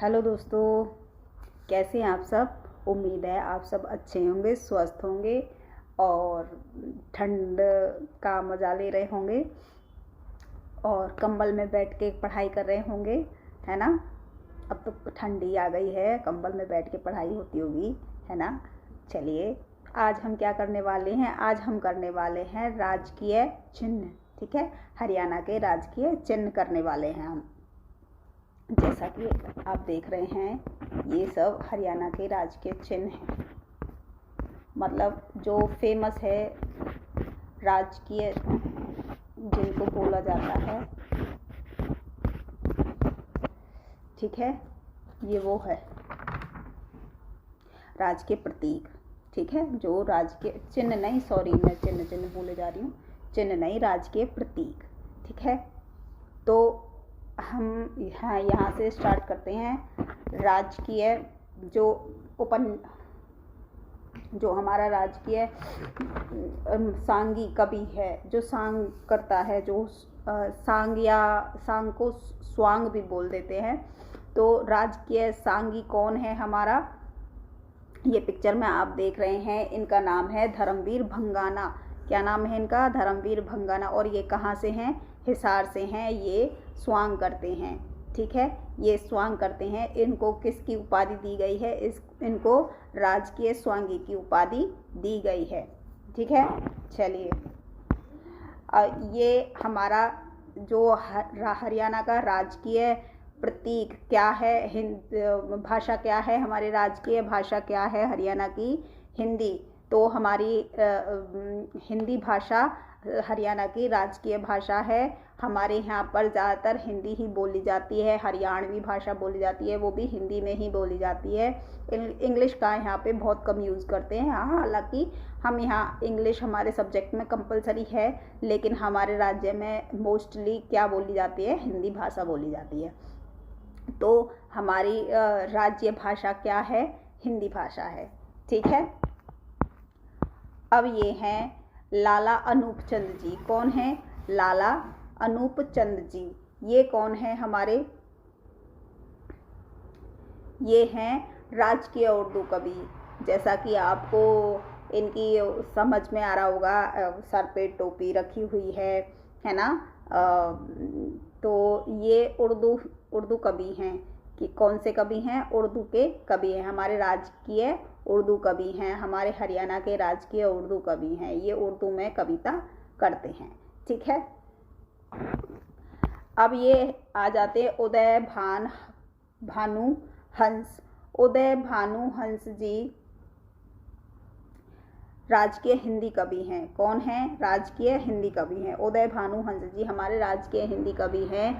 Hello दोस्तों, कैसे हैं आप सब। उम्मीद है आप सब अच्छे होंगे, स्वस्थ होंगे और ठंड का मज़ा ले रहे होंगे और कंबल में बैठ के पढ़ाई कर रहे होंगे, है ना। अब तो ठंडी आ गई है, कंबल में बैठ के पढ़ाई होती होगी, है ना। चलिए, आज हम क्या करने वाले हैं। आज हम करने वाले हैं राजकीय चिन्ह। ठीक है, हरियाणा के राजकीय चिन्ह करने वाले हैं हम। जैसा कि आप देख रहे हैं, ये सब हरियाणा के राजकीय चिन्ह हैं, मतलब जो फेमस है राजकीय जिनको बोला जाता है। ठीक है, ये वो है राजकीय प्रतीक। ठीक है, जो राजकीय चिन्ह नहीं, सॉरी मैं चिन्ह बोले जा रही हूँ, चिन्ह नहीं, राजकीय प्रतीक। ठीक है, तो हम यहाँ से स्टार्ट करते हैं। राजकीय जो हमारा राजकीय सांगी कवि है, जो सांग करता है, जो सांग को स्वांग भी बोल देते हैं। तो राजकीय सांगी कौन है हमारा, ये पिक्चर में आप देख रहे हैं, इनका नाम है धर्मवीर भंगाना। क्या नाम है इनका? धर्मवीर भंगाना। और ये कहाँ से हैं? हिसार से हैं। ये स्वांग करते हैं। ठीक है, ये स्वांग करते हैं। इनको किसकी उपाधि दी गई है? इनको राजकीय स्वांगी की उपाधि दी गई है। ठीक है, चलिए, ये हमारा जो हरियाणा का राजकीय प्रतीक क्या है, भाषा क्या है, हमारी राजकीय भाषा क्या है हरियाणा की? हिंदी। तो हमारी हिंदी भाषा हरियाणा की राजकीय भाषा है। हमारे यहाँ पर ज़्यादातर हिंदी ही बोली जाती है, हरियाणवी भाषा बोली जाती है, वो भी हिंदी में ही बोली जाती है। इंग्लिश का यहाँ पे बहुत कम यूज़ करते हैं। हाँ, हालांकि हम यहाँ इंग्लिश हमारे सब्जेक्ट में कंपलसरी है, लेकिन हमारे राज्य में मोस्टली क्या बोली जाती है? हिंदी भाषा बोली जाती है। तो हमारी राज्य भाषा क्या है? हिंदी भाषा है। ठीक है, अब ये हैं लाला अनूप चंद जी। कौन है? लाला अनूप चंद जी। ये कौन है हमारे? ये हैं राजकीय उर्दू कवि। जैसा कि आपको इनकी समझ में आ रहा होगा, सर पे टोपी रखी हुई है ना। तो ये उर्दू कवि हैं। कि कौन से कवि हैं? उर्दू के कवि हैं, हमारे राजकीय उर्दू कवि हैं, हमारे हरियाणा के राजकीय उर्दू कवि हैं। ये उर्दू में कविता करते हैं। ठीक है, अब ये आ जाते उदय भानु हंस। उदय भानु हंस जी राजकीय हिंदी कवि हैं। कौन हैं? राजकीय हिंदी कवि हैं। उदय भानु हंस जी हमारे राजकीय हिंदी कवि हैं।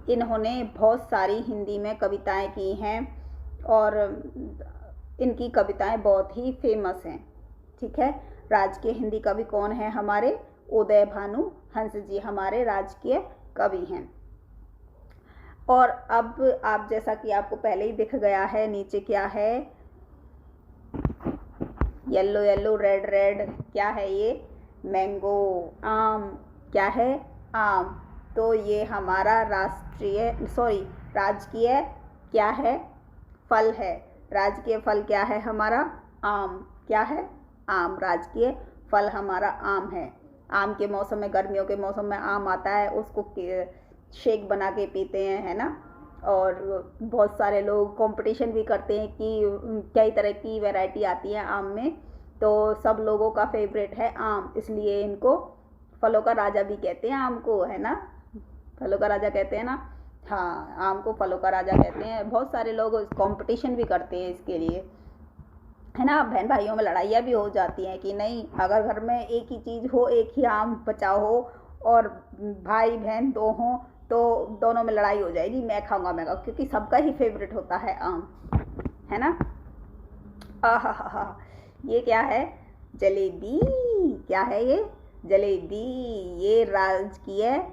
इन्होंने बहुत सारी हिंदी में कविताएं की हैं और इनकी कविताएं बहुत ही फेमस हैं। ठीक है, राजकीय हिंदी कवि कौन है हमारे? उदय भानु हंस जी हमारे राजकीय कवि हैं। और अब आप, जैसा कि आपको पहले ही दिख गया है, नीचे क्या है? येलो येलो, रेड रेड, क्या है ये? मैंगो, आम। क्या है? आम। तो ये हमारा राजकीय क्या है? फल है। राजकीय फल क्या है हमारा? आम। क्या है? आम। राजकीय फल हमारा आम है। आम के मौसम में, गर्मियों के मौसम में आम आता है, उसको शेक बना के पीते हैं, है ना। और बहुत सारे लोग कंपटीशन भी करते हैं कि कई तरह की वैरायटी आती है आम में, तो सब लोगों का फेवरेट है आम, इसलिए इनको फलों का राजा भी कहते हैं आम को, है ना। फलों का राजा कहते हैं ना। हाँ, आम को फलों का राजा कहते हैं। बहुत सारे लोग कंपटीशन भी करते हैं इसके लिए, है ना। बहन भाइयों में लड़ाइयाँ भी हो जाती हैं कि नहीं, अगर घर में एक ही चीज़ हो, एक ही आम बचा हो और भाई बहन दो हों, तो दोनों में लड़ाई हो जाएगी, मैं खाऊंगा, क्योंकि सबका ही फेवरेट होता है आम, है ना। आहा, ये क्या है? जलेबी। क्या है ये? जलेबी। ये राजकीय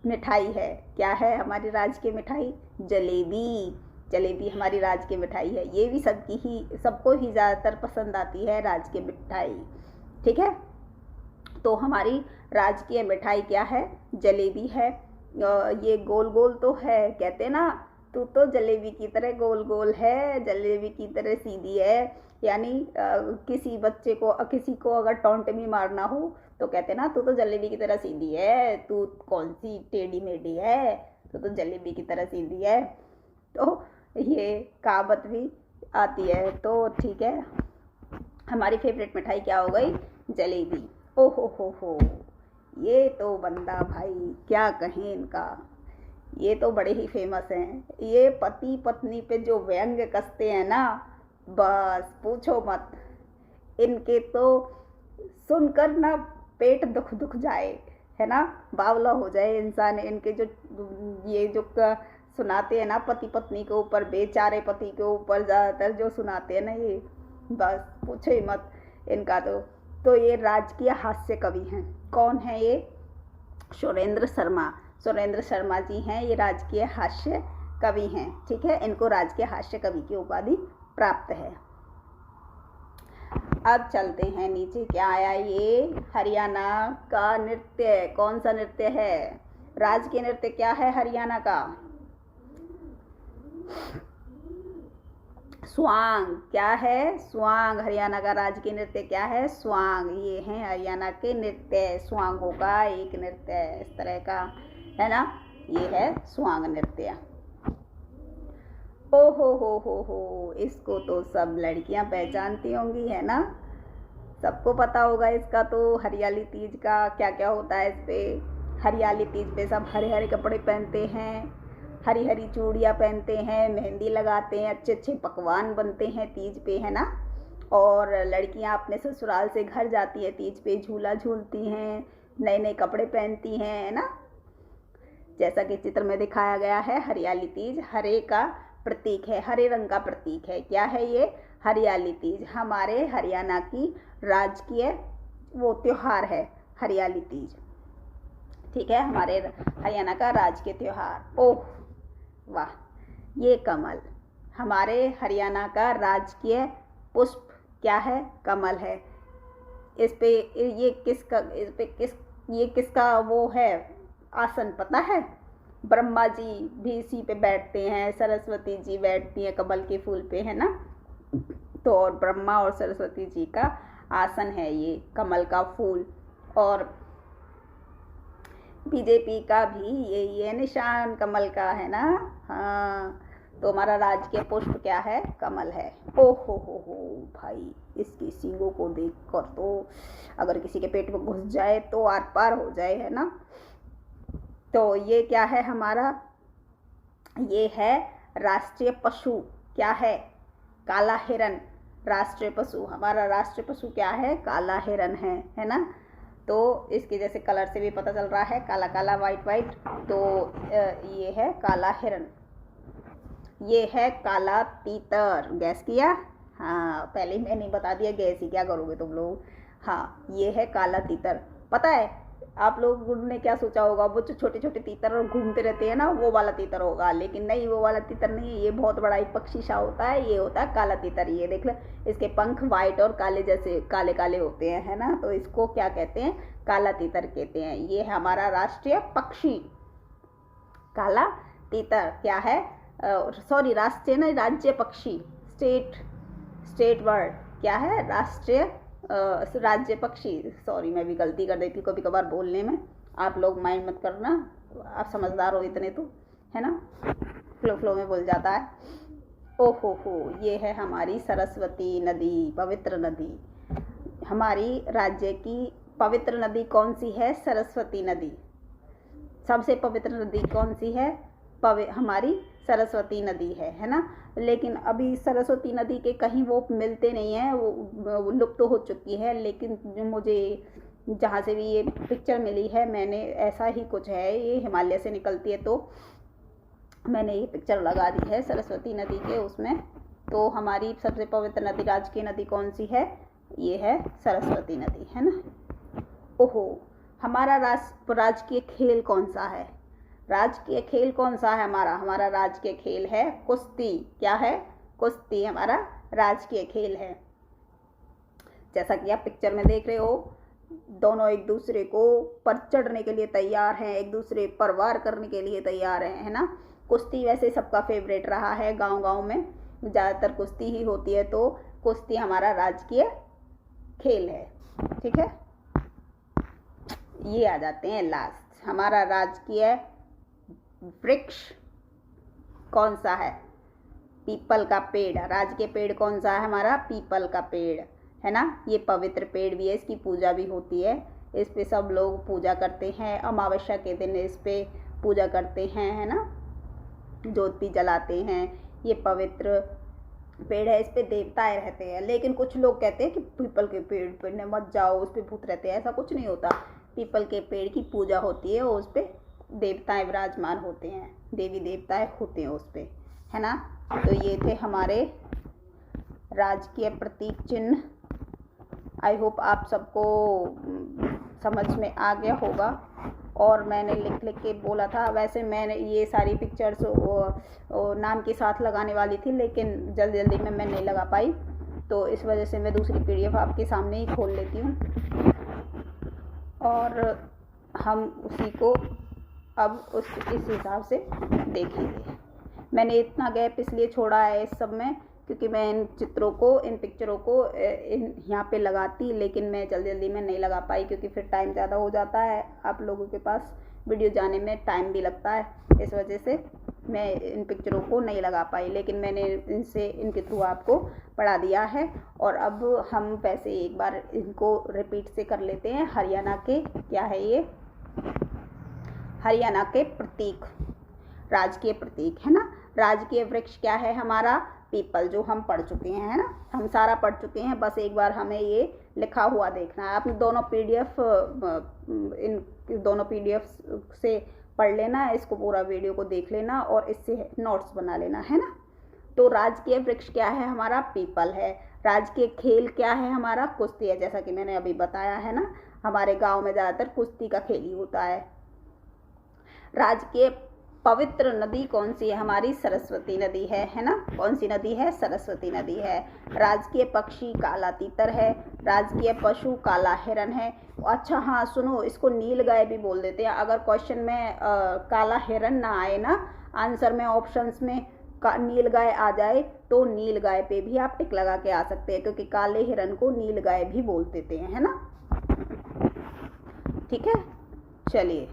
मिठाई है। क्या है हमारी राजकीय मिठाई? जलेबी। जलेबी हमारी राजकीय मिठाई है। ये भी सबको ही ज़्यादातर पसंद आती है राजकीय मिठाई। ठीक है, तो हमारी राजकीय मिठाई क्या है? जलेबी है। ये गोल गोल तो है, कहते ना तू तो जलेबी की तरह गोल गोल है, जलेबी की तरह सीधी है। यानी किसी बच्चे को किसी को अगर टोंट भी मारना हो तो कहते ना तू तो जलेबी की तरह सीधी है, तू कौन सी टेढ़ी मेढ़ी है, तू तो जलेबी की तरह सीधी है। तो ये कहावत भी आती है। तो ठीक है, हमारी फेवरेट मिठाई क्या हो गई? जलेबी। ओ हो, ये तो बंदा भाई क्या कहें इनका, ये तो बड़े ही फेमस हैं। ये पति पत्नी पे जो व्यंग कसते हैं ना, बस पूछो मत। इनके तो सुनकर ना पेट दुख जाए, है ना, बावला हो जाए इंसान। इनके जो ये जो सुनाते हैं ना पति पत्नी के ऊपर, बेचारे पति के ऊपर ज़्यादातर जो सुनाते हैं ना, ये बस पूछो ही मत इनका। तो ये राजकीय हास्य कवि हैं। कौन है ये? सुरेंद्र शर्मा। सुरेंद्र शर्मा जी हैं, ये राजकीय हास्य कवि हैं। ठीक है, इनको राजकीय हास्य कवि की उपाधि प्राप्त है। अब चलते हैं नीचे, क्या आया? ये हरियाणा का नृत्य। कौन सा नृत्य है? राजकीय नृत्य क्या है हरियाणा का? स्वांग। क्या है? स्वांग। हरियाणा का राजकीय नृत्य क्या है? स्वांग। ये है हरियाणा के नृत्य, स्वांगों का एक नृत्य इस तरह का, है ना, ये है स्वांग नृत्य। ओ हो, इसको तो सब लड़कियां पहचानती होंगी, है ना, सबको पता होगा इसका। तो हरियाली तीज का क्या क्या होता है इस पे? हरियाली तीज पे सब हरे हरे कपड़े पहनते हैं, हरी हरी चूड़ियाँ पहनते हैं, मेहंदी लगाते हैं, अच्छे अच्छे पकवान बनते हैं तीज पे, है ना। और लड़कियां अपने ससुराल से घर जाती हैं तीज पे, झूला झूलती हैं, नए नए कपड़े पहनती हैं, है ना। जैसा कि चित्र में दिखाया गया है, हरियाली तीज हरे का प्रतीक है, हरे रंग का प्रतीक है। क्या है ये? हरियाली तीज हमारे हरियाणा की राजकीय वो त्योहार है, हरियाली तीज। ठीक है, हमारे हरियाणा का राजकीय त्योहार। ओह वाह, ये कमल। हमारे हरियाणा का राजकीय पुष्प क्या है? कमल है। इस पे ये किसका, इस पे ये किसका वो है आसन पता है? ब्रह्मा जी भी इसी पे बैठते हैं, सरस्वती जी बैठती हैं कमल के फूल पे, है ना। तो और ब्रह्मा और सरस्वती जी का आसन है ये कमल का फूल। और बीजेपी का भी ये निशान कमल का है ना। हाँ, तो हमारा राजकीय पुष्प क्या है? कमल है। ओ हो भाई, इसकी सींगों को देखकर तो अगर किसी के पेट में घुस जाए तो आर पार हो जाए, है ना। तो ये क्या है हमारा? ये है राष्ट्रीय पशु। क्या है? काला हिरन। राष्ट्रीय पशु, हमारा राष्ट्रीय पशु क्या है? काला हिरन है ना। तो इसके जैसे कलर से भी पता चल रहा है, काला काला वाइट वाइट। तो ये है काला हिरन। ये है काला तीतर। गैस किया? हाँ, पहले ही मैंने बता दिया, गैस ही क्या करोगे तुम लोग। हाँ, ये है काला तीतर। पता है आप लोगों ने क्या सोचा होगा, वो जो छोटे छोटे तीतर और घूमते रहते हैं ना, वो वाला तीतर होगा, लेकिन नहीं, वो वाला तीतर नहीं है। ये बहुत बड़ा एक पक्षी सा होता है, ये होता है काला तीतर। ये देख लो, इसके पंख वाइट और काले जैसे काले काले होते हैं, है ना। तो इसको क्या कहते हैं? काला तीतर कहते हैं। ये है हमारा राष्ट्रीय पक्षी काला तीतर। क्या है? सॉरी, राष्ट्रीय नहीं, राज्य पक्षी, स्टेट वर्ड। क्या है? राष्ट्रीय राज्य पक्षी। सॉरी, मैं भी गलती कर देती हूँ कभी कभार बोलने में, आप लोग माइंड मत करना, आप समझदार हो इतने तो, है ना, फ्लो में बोल जाता है। ओ हो, ये है हमारी सरस्वती नदी, पवित्र नदी। हमारी राज्य की पवित्र नदी कौन सी है? सरस्वती नदी। सबसे पवित्र नदी कौन सी है? हमारी सरस्वती नदी है ना। लेकिन अभी सरस्वती नदी के कहीं वो मिलते नहीं हैं, वो लुप्त तो हो चुकी है। लेकिन जो मुझे जहाँ से भी ये पिक्चर मिली है, मैंने ऐसा ही कुछ है, ये हिमालय से निकलती है, तो मैंने ये पिक्चर लगा दी है सरस्वती नदी के उसमें। तो हमारी सबसे पवित्र नदी, राजकीय नदी कौन सी है? ये है सरस्वती नदी, है ना। ओहो, हमारा राजकीय खेल कौन सा है? राजकीय खेल कौन सा है हमारा राजकीय खेल है कुश्ती। क्या है? कुश्ती हमारा राजकीय खेल है। जैसा कि आप पिक्चर में देख रहे हो, दोनों एक दूसरे को पर चढ़ने के लिए तैयार हैं, एक दूसरे पर वार करने के लिए तैयार हैं, है ना। कुश्ती वैसे सबका फेवरेट रहा है, गांव-गांव में ज़्यादातर कुश्ती ही होती है, तो कुश्ती हमारा राजकीय खेल है। ठीक है, ये आ जाते हैं लास्ट। हमारा राजकीय वृक्ष कौन सा है? पीपल का पेड़। राजकीय पेड़ कौन सा है हमारा? पीपल का पेड़, है ना। ये पवित्र पेड़ भी है, इसकी पूजा भी होती है, इस पे सब लोग पूजा करते हैं। अमावस्या के दिन इस पे पूजा करते हैं, है ना, जोत भी जलाते हैं। ये पवित्र पेड़ है, इस पे देवताएं रहते हैं। लेकिन कुछ लोग कहते हैं कि पीपल के पेड़ पे मत जाओ, उस पे भूत रहते हैं। ऐसा कुछ नहीं होता। पीपल के पेड़ की पूजा होती है और उस पे देवताएं विराजमान होते हैं, देवी देवताएं होते हैं उस पे, है ना। तो ये थे हमारे राजकीय प्रतीक चिन्ह। आई होप आप सबको समझ में आ गया होगा। और मैंने लिख लिख के बोला था, वैसे मैंने ये सारी पिक्चर्स नाम के साथ लगाने वाली थी, लेकिन जल्दी जल्दी में मैं नहीं लगा पाई, तो इस वजह से मैं दूसरी PDF आपके सामने ही खोल लेती हूँ और हम उसी को अब इस हिसाब से देखेंगे। मैंने इतना गैप इसलिए छोड़ा है इस सब में, क्योंकि मैं इन चित्रों को, इन पिक्चरों को यहाँ पे लगाती, लेकिन मैं जल्दी जल्दी में नहीं लगा पाई, क्योंकि फिर टाइम ज़्यादा हो जाता है, आप लोगों के पास वीडियो जाने में टाइम भी लगता है, इस वजह से मैं इन पिक्चरों को नहीं लगा पाई। लेकिन मैंने इनके थ्रू आपको पढ़ा दिया है। और अब हम वैसे एक बार इनको रिपीट से कर लेते हैं। हरियाणा के क्या है ये? हरियाणा के प्रतीक, राजकीय प्रतीक, है ना। राजकीय वृक्ष क्या है हमारा? पीपल, जो हम पढ़ चुके हैं, है ना, हम सारा पढ़ चुके हैं। बस एक बार हमें ये लिखा हुआ देखना है। आप दोनों PDF इन दोनों PDF से पढ़ लेना है, इसको पूरा वीडियो को देख लेना और इससे नोट्स बना लेना, है ना। तो राजकीय वृक्ष क्या है हमारा? पीपल है। राजकीय खेल क्या है हमारा? कुश्ती है, जैसा कि मैंने अभी बताया, है ना। हमारे गाँव में ज़्यादातर कुश्ती का खेल ही होता है। राजकीय पवित्र नदी कौन सी है हमारी? सरस्वती नदी है ना। कौन सी नदी है? सरस्वती नदी है। राजकीय पक्षी काला तीतर है। राजकीय पशु काला हिरन है। अच्छा हाँ सुनो, इसको नील गाय भी बोल देते हैं। अगर क्वेश्चन में काला हिरन ना आए ना आंसर में, ऑप्शंस में नील गाय आ जाए, तो नील गाय पे भी आप टिक लगा के आ सकते हैं, क्योंकि काले हिरन को नील गाय भी बोल देते हैं, है ना। ठीक है, चलिए।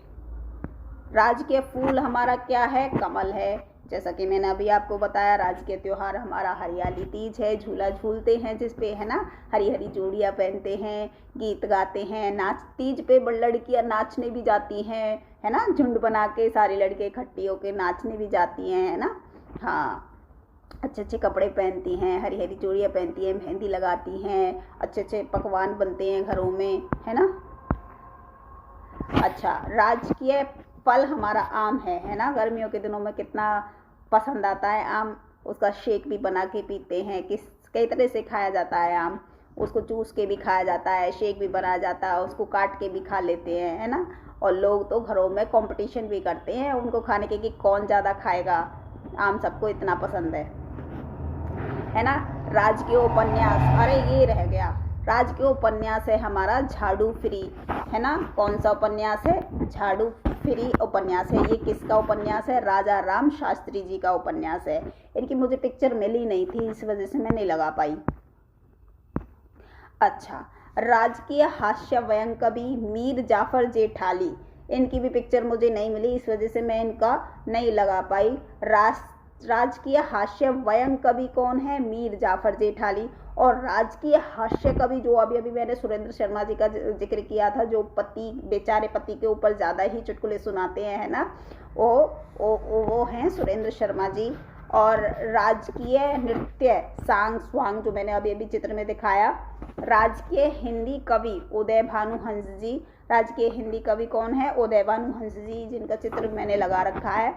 राजकीय फूल हमारा क्या है? कमल है। जैसा कि मैंने अभी आपको बताया, राजकीय त्योहार हमारा हरियाली तीज है। झूला झूलते हैं जिस पे, है ना, हरी हरी जोड़ियाँ पहनते हैं, गीत गाते हैं, नाच। तीज पे लड़कियाँ नाचने भी जाती हैं, है ना, झुंड बना के सारी लड़के इकट्ठी होके नाचने भी जाती हैं, है ना। हाँ, अच्छे अच्छे कपड़े पहनती हैं, हरी हरी जोड़ियाँ पहनती हैं, मेहंदी लगाती हैं, अच्छे अच्छे पकवान बनते हैं घरों में, है ना। अच्छा, राजकीय फल हमारा आम है ना। गर्मियों के दिनों में कितना पसंद आता है आम। उसका शेक भी बना के पीते हैं। कई तरह से खाया जाता है आम। उसको चूस के भी खाया जाता है, शेक भी बनाया जाता है, उसको काट के भी खा लेते हैं, है ना। और लोग तो घरों में कंपटीशन भी करते हैं उनको खाने के कि कौन ज़्यादा खाएगा। आम सबको इतना पसंद है ना। राजकीय उपन्यास, अरे ये रह गया, राजकीय उपन्यास है हमारा झाड़ू फ्री, है ना। कौन सा उपन्यास है? झाड़ू फ्री उपन्यास है। ये किसका उपन्यास है? राजा राम शास्त्री जी का उपन्यास है। इनकी मुझे पिक्चर मिली नहीं थी, इस वजह से मैं नहीं लगा पाई। अच्छा, राजकीय हास्य व्यंग कवि मीर जाफर जेठाली, इनकी भी पिक्चर मुझे नहीं मिली, इस वजह से मैं इनका नहीं लगा पाई। राजकीय हास्य व्यंग कवि कौन है? मीर जाफर जेठाली। और राजकीय हास्य कवि जो अभी अभी मैंने सुरेंद्र शर्मा जी का जिक्र किया था, जो बेचारे पति के ऊपर ज़्यादा ही चुटकुले सुनाते हैं, है ना, वो हैं सुरेंद्र शर्मा जी। और राजकीय नृत्य सांग स्वांग, जो मैंने अभी अभी चित्र में दिखाया। राजकीय हिंदी कवि उदय भानु हंस जी। राजकीय हिंदी कवि कौन है? उदय भानु हंस जी, जिनका चित्र मैंने लगा रखा है।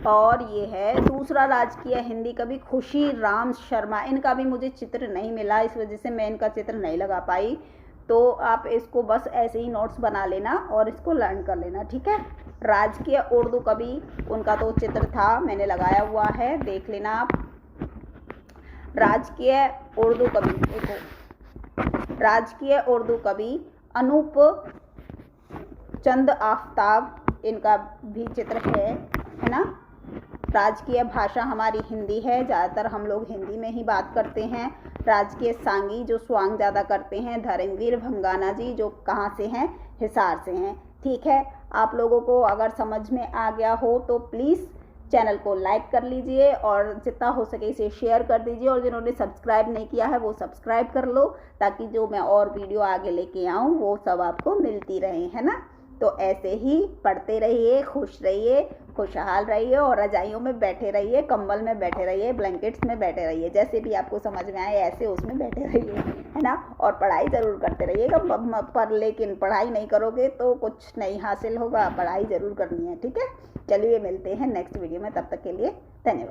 और ये है दूसरा राजकीय हिंदी कवि खुशी राम शर्मा। इनका भी मुझे चित्र नहीं मिला, इस वजह से मैं इनका चित्र नहीं लगा पाई। तो आप इसको बस ऐसे ही नोट्स बना लेना और इसको लर्न कर लेना, ठीक है। राजकीय उर्दू कवि, उनका तो चित्र था, मैंने लगाया हुआ है, देख लेना आप। राजकीय उर्दू कवि, देखो राजकीय उर्दू कवि अनूप चंद आफ्ताब, इनका भी चित्र है ना। राजकीय भाषा हमारी हिंदी है, ज़्यादातर हम लोग हिंदी में ही बात करते हैं। राजकीय सांगी जो स्वांग ज़्यादा करते हैं। धर्मवीर भंगाना जी जो कहाँ से हैं, हिसार से हैं। ठीक है, आप लोगों को अगर समझ में आ गया हो तो प्लीज़ चैनल को लाइक कर लीजिए और जितना हो सके इसे शेयर कर दीजिए, और जिन्होंने सब्सक्राइब नहीं किया है वो सब्सक्राइब कर लो, ताकि जो मैं और वीडियो आगे लेके आऊँ वो सब आपको मिलती रहे, है ना। तो ऐसे ही पढ़ते रहिए, खुश रहिए, खुशहाल रहिए, और रजाइयों में बैठे रहिए, कंबल में बैठे रहिए, ब्लैंकेट्स में बैठे रहिए, जैसे भी आपको समझ में आए ऐसे उसमें बैठे रहिए, है ना। और पढ़ाई ज़रूर करते रहिएगा, पर लेकिन पढ़ाई नहीं करोगे तो कुछ नहीं हासिल होगा, पढ़ाई ज़रूर करनी है। ठीक है, चलिए मिलते हैं नेक्स्ट वीडियो में, तब तक के लिए धन्यवाद।